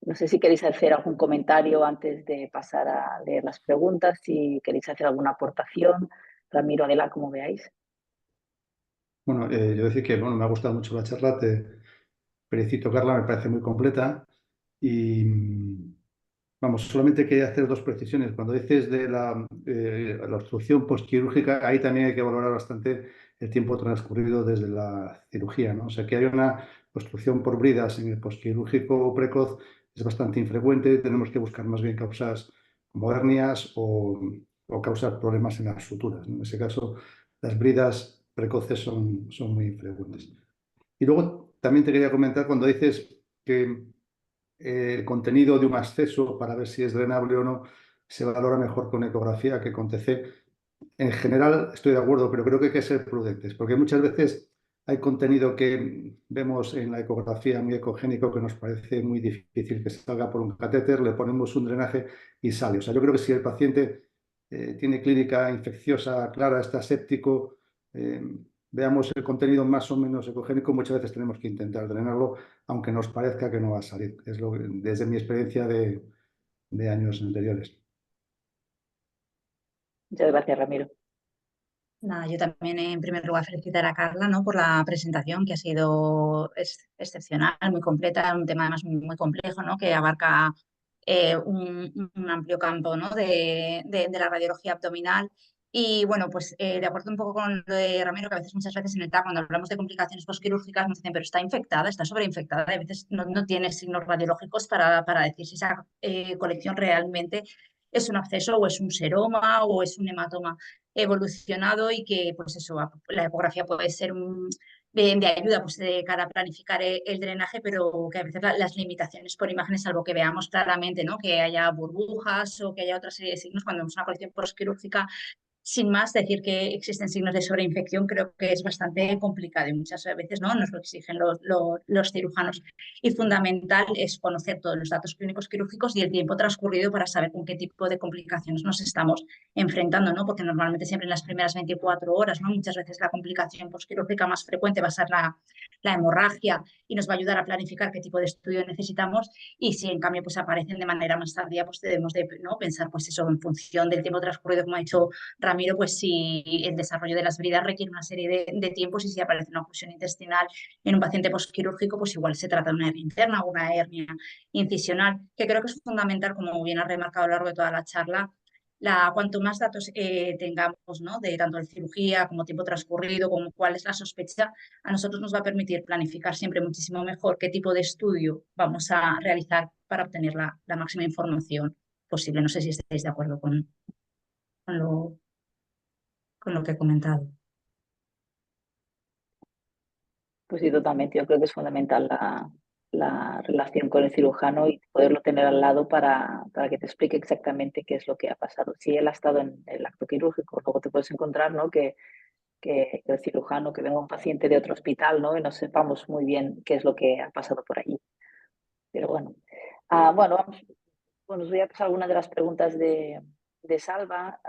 No sé si queréis hacer algún comentario antes de pasar a leer las preguntas, si queréis hacer alguna aportación. Ramiro, Adela, como veáis. Bueno, yo decir que bueno, me ha gustado mucho la charla, te felicito, Carla, me parece muy completa y vamos, solamente quería hacer dos precisiones. Cuando dices de la obstrucción postquirúrgica, ahí también hay que valorar bastante el tiempo transcurrido desde la cirugía, ¿no? O sea, que hay una obstrucción por bridas en el postquirúrgico precoz es bastante infrecuente, tenemos que buscar más bien causas como hernias o causar problemas en las suturas, ¿no? En ese caso, las bridas precoces son muy infrecuentes. Y luego también te quería comentar cuando dices que el contenido de un absceso para ver si es drenable o no se valora mejor con ecografía que con TC. En general estoy de acuerdo, pero creo que hay que ser prudentes, porque muchas veces hay contenido que vemos en la ecografía muy ecogénico que nos parece muy difícil que salga por un catéter, le ponemos un drenaje y sale. O sea, yo creo que si el paciente tiene clínica infecciosa clara, está séptico, veamos el contenido más o menos ecogénico, muchas veces tenemos que intentar drenarlo, aunque nos parezca que no va a salir. Es desde mi experiencia de años anteriores. Muchas gracias, Ramiro. Nada, yo también en primer lugar felicitar a Carla, ¿no?, por la presentación que ha sido excepcional, muy completa, un tema además muy complejo, ¿no?, que abarca un amplio campo, ¿no?, de la radiología abdominal. Y bueno, pues de acuerdo un poco con lo de Ramiro, que a veces, muchas veces en el TAC, cuando hablamos de complicaciones posquirúrgicas, nos dicen, pero está infectada, está sobreinfectada, y a veces no tiene signos radiológicos para decir si esa colección realmente es un absceso o es un seroma o es un hematoma evolucionado, y que pues eso, la ecografía puede ser de ayuda pues, de cara a planificar el drenaje, pero que a veces las limitaciones por imágenes, salvo que veamos claramente, ¿no?, que haya burbujas o que haya otra serie de signos, cuando vemos una colección postquirúrgica, sin más, decir que existen signos de sobreinfección creo que es bastante complicado, y muchas veces no nos lo exigen los cirujanos. Y fundamental es conocer todos los datos clínicos quirúrgicos y el tiempo transcurrido para saber con qué tipo de complicaciones nos estamos enfrentando, ¿no? Porque normalmente siempre en las primeras 24 horas, ¿no?, muchas veces la complicación postquirúrgica más frecuente va a ser la hemorragia, y nos va a ayudar a planificar qué tipo de estudio necesitamos. Y si en cambio pues aparecen de manera más tardía, pues debemos de, ¿no?, pensar pues eso en función del tiempo transcurrido, como ha dicho Ramiro, pues si el desarrollo de las bridas requiere una serie de tiempos, y si aparece una oclusión intestinal en un paciente postquirúrgico, pues igual se trata de una hernia interna o una hernia incisional, que creo que es fundamental, como bien ha remarcado a lo largo de toda la charla. Cuanto más datos tengamos, ¿no?, de tanto de cirugía como tiempo transcurrido, como cuál es la sospecha, a nosotros nos va a permitir planificar siempre muchísimo mejor qué tipo de estudio vamos a realizar para obtener la máxima información posible. No sé si estáis de acuerdo con lo que he comentado. Pues sí, totalmente. Yo creo que es fundamental la relación con el cirujano y poderlo tener al lado para que te explique exactamente qué es lo que ha pasado. Si él ha estado en el acto quirúrgico, luego te puedes encontrar, ¿no?, que el cirujano, que venga un paciente de otro hospital, ¿no?, y no sepamos muy bien qué es lo que ha pasado por allí. Pero bueno, bueno, os voy a pasar algunas de las preguntas de Salva.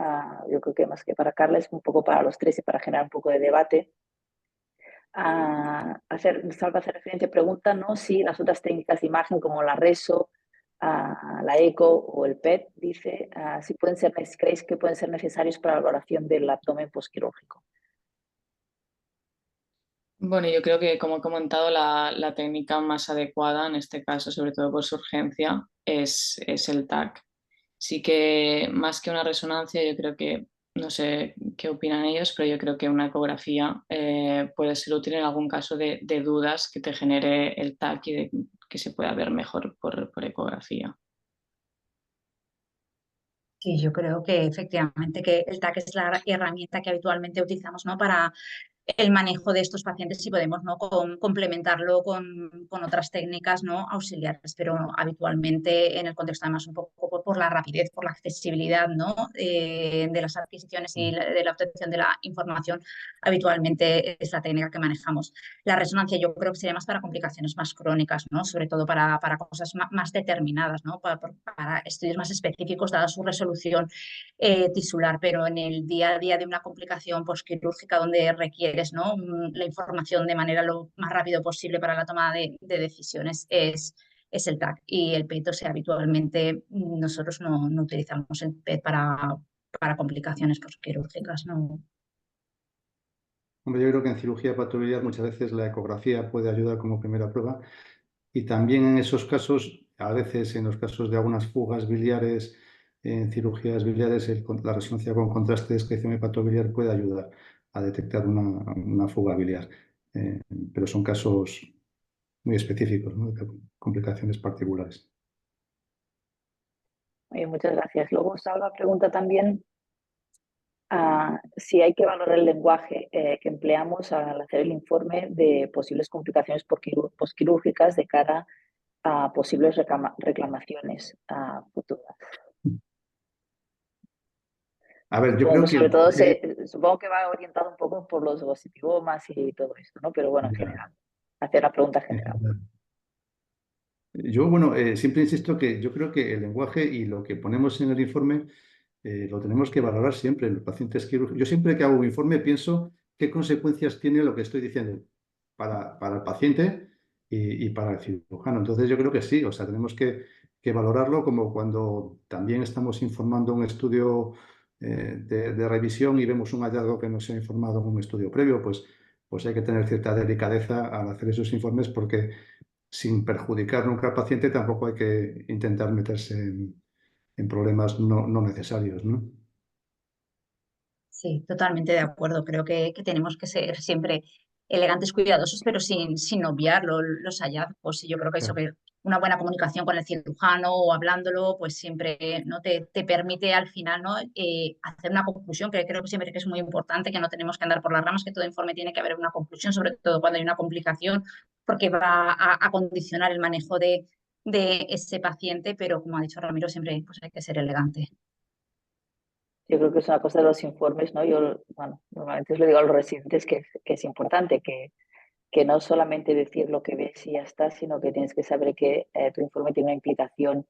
Yo creo que más que para Carla es un poco para los tres y para generar un poco de debate. Salva hace referencia, pregunta, ¿no?, si las otras técnicas de imagen como la reso, la eco o el PET, dice, si creéis que pueden ser necesarios para la valoración del abdomen postquirúrgico. Bueno, yo creo que, como he comentado, la técnica más adecuada en este caso, sobre todo por su urgencia, es el TAC. Sí que más que una resonancia, yo creo que, no sé qué opinan ellos, pero yo creo que una ecografía puede ser útil en algún caso de dudas que te genere el TAC y de que se pueda ver mejor por ecografía. Sí, yo creo que efectivamente que el TAC es la herramienta que habitualmente utilizamos, ¿no?, para el manejo de estos pacientes, si podemos, ¿no?, complementarlo con otras técnicas, ¿no?, auxiliares, pero habitualmente en el contexto además un poco por la rapidez, por la accesibilidad, ¿no?, de las adquisiciones y de la obtención de la información, habitualmente es la técnica que manejamos. La resonancia yo creo que sería más para complicaciones más crónicas, ¿no?, sobre todo para cosas más determinadas, ¿no?, para estudios más específicos dada su resolución tisular, pero en el día a día de una complicación postquirúrgica donde requieres, ¿no?, la información de manera lo más rápido posible para la toma de decisiones, es el TAC y el PET. O sea, habitualmente nosotros no utilizamos el PET para complicaciones postquirúrgicas, ¿no? Hombre, yo creo que en cirugía patología muchas veces la ecografía puede ayudar como primera prueba, y también en esos casos, a veces en los casos de algunas fugas biliares, en cirugías biliares, la resonancia con contraste de excreción hepatobiliar puede ayudar a detectar una fuga biliar. Pero son casos muy específicos, ¿no?, de complicaciones particulares. Muchas gracias. Luego Salva pregunta también si hay que valorar el lenguaje que empleamos al hacer el informe de posibles complicaciones postquirúrgicas de cara a posibles reclamaciones futuras. A ver, yo Supongo creo que que sobre todo supongo que va orientado un poco por los gosipiomas y todo esto, ¿no? Pero bueno, en ya, general, hacer una pregunta en general. general. Yo, bueno, siempre insisto que yo creo que el lenguaje y lo que ponemos en el informe lo tenemos que valorar siempre. Los pacientes quirúrgicos. Yo siempre que hago un informe pienso qué consecuencias tiene lo que estoy diciendo para el paciente y para el cirujano. Entonces yo creo que sí, o sea, tenemos que valorarlo como cuando también estamos informando un estudio de revisión y vemos un hallazgo que no se ha informado en un estudio previo, pues hay que tener cierta delicadeza al hacer esos informes porque sin perjudicar nunca al paciente tampoco hay que intentar meterse en problemas no necesarios, ¿no? Sí, totalmente de acuerdo. Creo que tenemos que ser siempre elegantes, cuidadosos, pero sin obviar los hallazgos. Y yo creo que eso, Claro. que una buena comunicación con el cirujano o hablándolo, pues siempre, ¿no? te permite al final, ¿no? Hacer una conclusión, que creo que siempre que es muy importante, que no tenemos que andar por las ramas, que todo informe tiene que haber una conclusión, sobre todo cuando hay una complicación, porque va a condicionar el manejo de ese paciente, pero como ha dicho Ramiro, siempre pues, hay que ser elegante. Yo creo que es una cosa de los informes, ¿no? Yo, bueno, normalmente os lo digo a los residentes que es importante, que no solamente decir lo que ves y ya está, sino que tienes que saber que tu informe tiene una implicación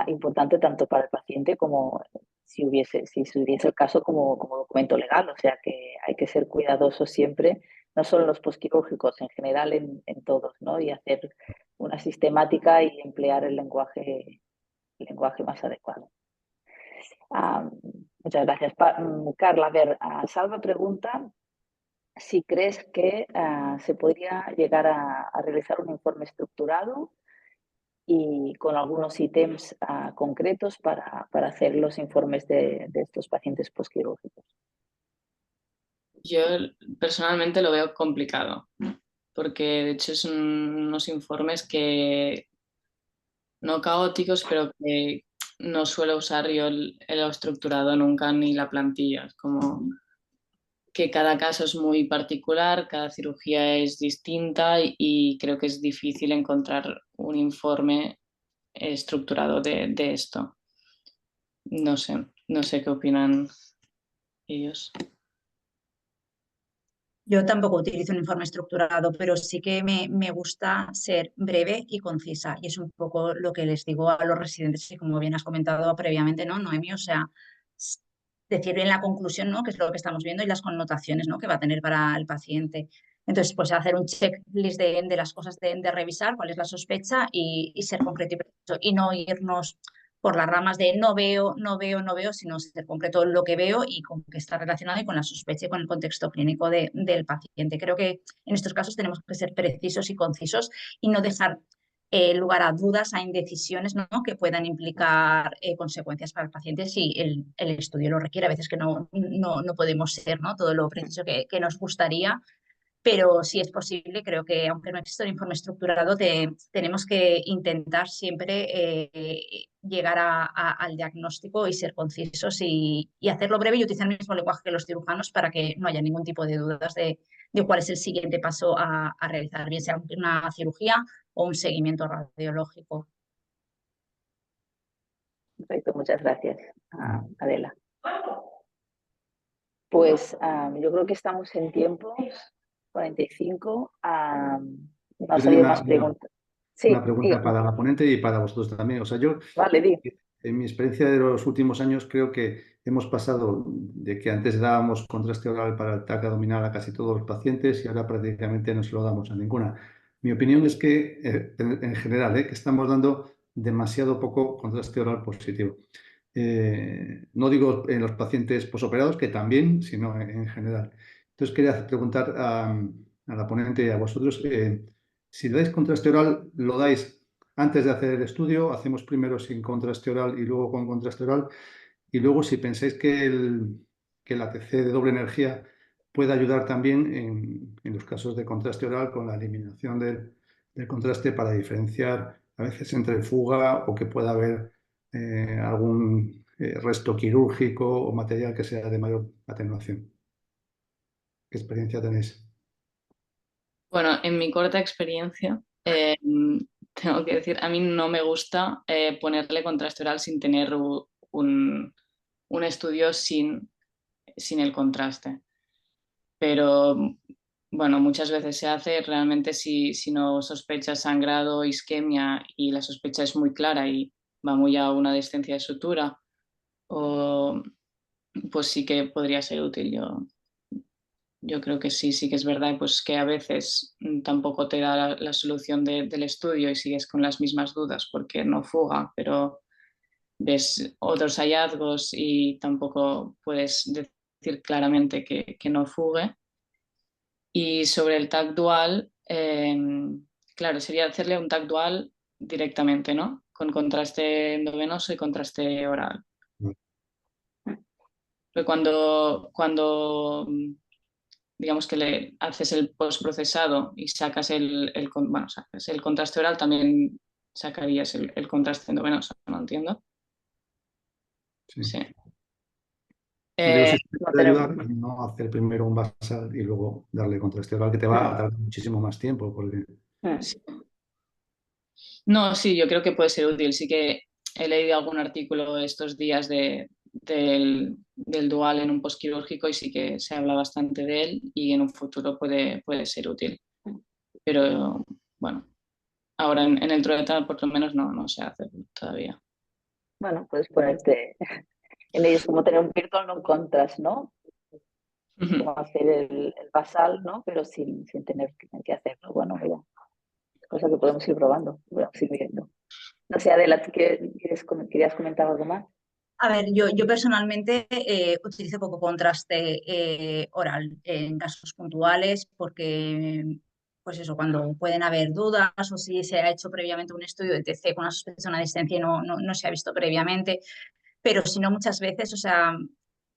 importante tanto para el paciente como si se hubiese el caso como documento legal. O sea que hay que ser cuidadosos siempre, no solo en los posquirúrgicos, en general en todos, ¿no? Y hacer una sistemática y emplear el lenguaje más adecuado. Ah, muchas gracias. Carla, a ver, Salva pregunta si crees que se podría llegar a realizar un informe estructurado y con algunos ítems concretos para hacer los informes de estos pacientes posquirúrgicos. Yo personalmente lo veo complicado, porque de hecho son unos informes que no caóticos, pero que no suelo usar yo el estructurado nunca ni la plantilla. Es como que cada caso es muy particular, cada cirugía es distinta y creo que es difícil encontrar un informe estructurado de esto. No sé qué opinan ellos. Yo tampoco utilizo un informe estructurado, pero sí que me gusta ser breve y concisa. Y es un poco lo que les digo a los residentes, y como bien has comentado previamente, ¿no, Noemi? O sea, decir bien la conclusión, ¿no? Que es lo que estamos viendo y las connotaciones, ¿no? Que va a tener para el paciente. Entonces, pues hacer un checklist de las cosas de revisar, cuál es la sospecha y ser concreto y preciso. Y no irnos por las ramas de no veo, no veo, no veo, sino ser concreto lo que veo y con qué está relacionado y con la sospecha y con el contexto clínico del paciente. Creo que en estos casos tenemos que ser precisos y concisos y no dejar lugar a dudas, a indecisiones, ¿no? Que puedan implicar consecuencias para el paciente si el estudio lo requiere. A veces que no podemos ser, ¿no? Todo lo preciso que nos gustaría, pero si es posible, creo que aunque no exista un informe estructurado, tenemos que intentar siempre llegar al diagnóstico y ser concisos y hacerlo breve y utilizar el mismo lenguaje que los cirujanos para que no haya ningún tipo de dudas de cuál es el siguiente paso a realizar, bien sea una cirugía o un seguimiento radiológico. Perfecto, muchas gracias, Adela. Pues yo creo que estamos en tiempo, 45. No ha Yo tenía salido más preguntas. una Sí, pregunta digo, para la ponente y para vosotros también. O sea, yo, vale, di. en mi experiencia de los últimos años, creo que hemos pasado de que antes dábamos contraste oral para el TAC abdominal a casi todos los pacientes y ahora prácticamente no se lo damos a ninguna. Mi opinión es que, en general, que estamos dando demasiado poco contraste oral positivo. No digo en los pacientes posoperados, que también, sino en general. Entonces, quería preguntar a la ponente y a vosotros, si dais contraste oral, ¿lo dais antes de hacer el estudio? ¿Hacemos primero sin contraste oral y luego con contraste oral? Y luego, si pensáis que el ATC de doble energía puede ayudar también en los casos de contraste oral con la eliminación del contraste para diferenciar a veces entre fuga o que pueda haber algún resto quirúrgico o material que sea de mayor atenuación. ¿Qué experiencia tenéis? Bueno, en mi corta experiencia, tengo que decir, a mí no me gusta ponerle contraste oral sin tener un estudio sin sin el contraste. Pero bueno, muchas veces se hace realmente si no sospechas sangrado o isquemia y la sospecha es muy clara y va muy a una distancia de sutura, pues sí que podría ser útil. Yo creo que sí que es verdad, pues que a veces tampoco te da la solución del estudio y sigues con las mismas dudas porque no fuga, pero ves otros hallazgos y tampoco puedes decir claramente que no fugue. Y sobre el TAC dual, claro, sería hacerle un TAC dual directamente, ¿no? Con contraste endovenoso y contraste oral. Pero cuando digamos que le haces el postprocesado y sacas sacas el contraste oral, también sacarías el contraste endovenoso, ¿no? Entiendo. Sí. Sí. Digo, si te No puede tenemos... ayudar, no hacer primero un basal y luego darle contraste oral, que te va a tardar muchísimo más tiempo, porque Sí. No, sí, yo creo que puede ser útil. Sí que he leído algún artículo estos días del dual en un postquirúrgico y sí que se habla bastante de él y en un futuro puede ser útil. Pero bueno, ahora en el Trueta por lo menos no se hace todavía. Bueno, puedes ponerte en ellos como tener un virtual no contrast, ¿no? Como hacer el basal, ¿no? Pero sin tener que hacerlo. Bueno, mira, cosa que podemos ir probando, podemos ir viendo. No sé, Adela, ¿tú querías comentar algo más? A ver, yo personalmente utilizo poco contraste oral en casos puntuales porque, pues eso, cuando pueden haber dudas o si se ha hecho previamente un estudio de TC con una sospecha de una distensia y no se ha visto previamente, pero si no muchas veces, o sea,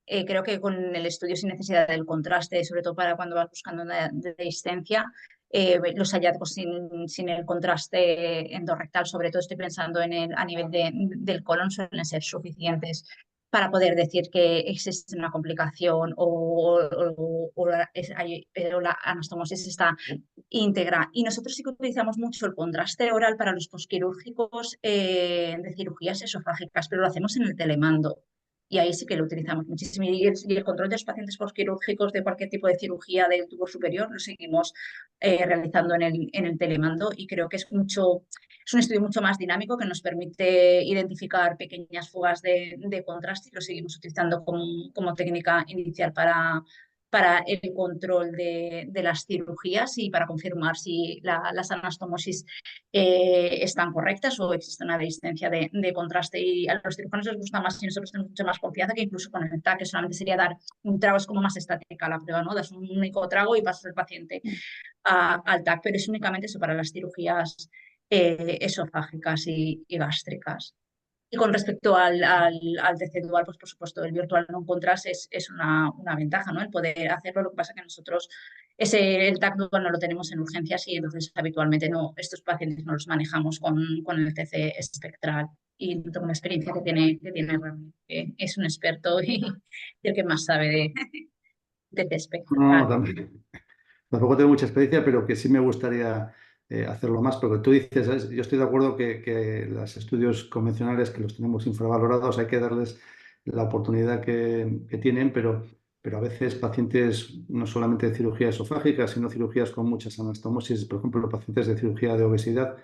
creo que con el estudio sin necesidad del contraste, sobre todo para cuando vas buscando una distensia, los hallazgos sin el contraste endorrectal, sobre todo estoy pensando a nivel del colon, suelen ser suficientes para poder decir que existe una complicación o la anastomosis está íntegra. Y nosotros sí que utilizamos mucho el contraste oral para los posquirúrgicos de cirugías esofágicas, pero lo hacemos en el telemando. Y ahí sí que lo utilizamos muchísimo. Y el control de los pacientes postquirúrgicos de cualquier tipo de cirugía del tubo superior lo seguimos realizando en el telemando y creo que es un estudio mucho más dinámico que nos permite identificar pequeñas fugas de contraste y lo seguimos utilizando como técnica inicial para el control de las cirugías y para confirmar si las anastomosis están correctas o existe una resistencia de contraste. Y a los cirujanos les gusta más y nosotros tenemos mucha más confianza que incluso con el TAC, que solamente sería dar un trago, es como más estática la prueba, ¿no? Das un único trago y pasas al paciente al TAC, pero es únicamente eso para las cirugías esofágicas y gástricas. Y con respecto al TC dual, pues por supuesto el virtual no contrast es una ventaja, ¿no? El poder hacerlo. Lo que pasa es que nosotros el TAC dual no lo tenemos en urgencias y entonces habitualmente estos pacientes no los manejamos con el TC espectral. Y tengo una experiencia que tiene Rami, que es un experto y el que más sabe de TC no, espectral. tampoco tengo mucha experiencia, pero que sí me gustaría hacerlo más, porque tú dices, ¿sabes? Yo estoy de acuerdo que los estudios convencionales que los tenemos infravalorados hay que darles la oportunidad que tienen, pero a veces pacientes no solamente de cirugía esofágica, sino cirugías con muchas anastomosis, por ejemplo, pacientes de cirugía de obesidad,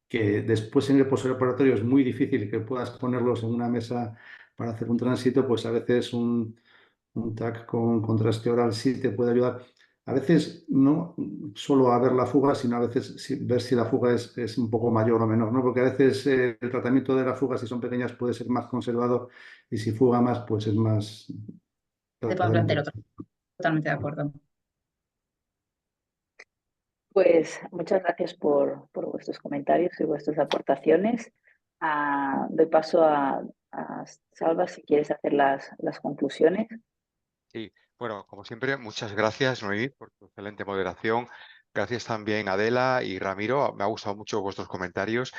que después en el postoperatorio es muy difícil que puedas ponerlos en una mesa para hacer un tránsito, pues a veces un TAC con contraste oral sí te puede ayudar. A veces no solo a ver la fuga, sino a veces ver si la fuga es un poco mayor o menor, ¿no? Porque a veces el tratamiento de la fuga, si son pequeñas, puede ser más conservador y si fuga más, pues es más... Te puedo plantear otro. Totalmente de acuerdo. Pues muchas gracias por vuestros comentarios y vuestras aportaciones. Doy paso a Salva si quieres hacer las conclusiones. Sí, bueno, como siempre, muchas gracias, Noemí, por tu excelente moderación. Gracias también, Adela y Ramiro. Me ha gustado mucho vuestros comentarios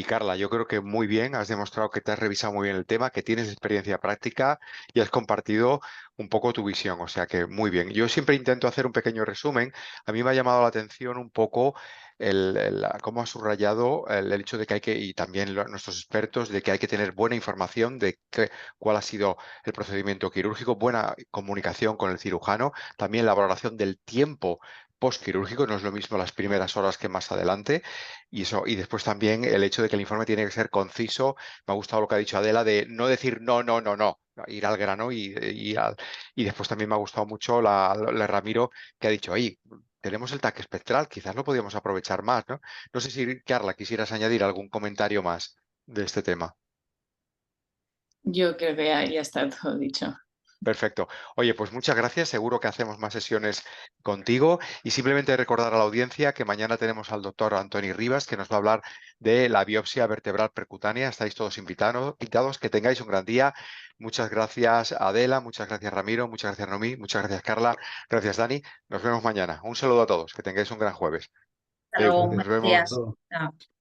Y Carla, yo creo que muy bien, has demostrado que te has revisado muy bien el tema, que tienes experiencia práctica y has compartido un poco tu visión, o sea que muy bien. Yo siempre intento hacer un pequeño resumen. A mí me ha llamado la atención un poco cómo ha subrayado el hecho de que hay que, y también nuestros expertos, de que hay que tener buena información de cuál ha sido el procedimiento quirúrgico, buena comunicación con el cirujano, también la valoración del tiempo postquirúrgico, no es lo mismo las primeras horas que más adelante, y eso, y después también el hecho de que el informe tiene que ser conciso. Me ha gustado lo que ha dicho Adela de no decir no, no, no, no, ir al grano y después también me ha gustado mucho la Ramiro que ha dicho, ahí tenemos el TAC espectral, quizás lo podíamos aprovechar más, ¿no? No sé si, Carla, quisieras añadir algún comentario más de este tema. Yo creo que ya está todo dicho. Perfecto. Oye, pues muchas gracias. Seguro que hacemos más sesiones contigo. Y simplemente recordar a la audiencia que mañana tenemos al doctor Antoni Rivas, que nos va a hablar de la biopsia vertebral percutánea. Estáis todos invitados. Que tengáis un gran día. Muchas gracias, Adela. Muchas gracias, Ramiro. Muchas gracias, Noemí. Muchas gracias, Carla. Gracias, Dani. Nos vemos mañana. Un saludo a todos. Que tengáis un gran jueves. Hasta Adeu. luego, Nos buenos vemos. días. Chao.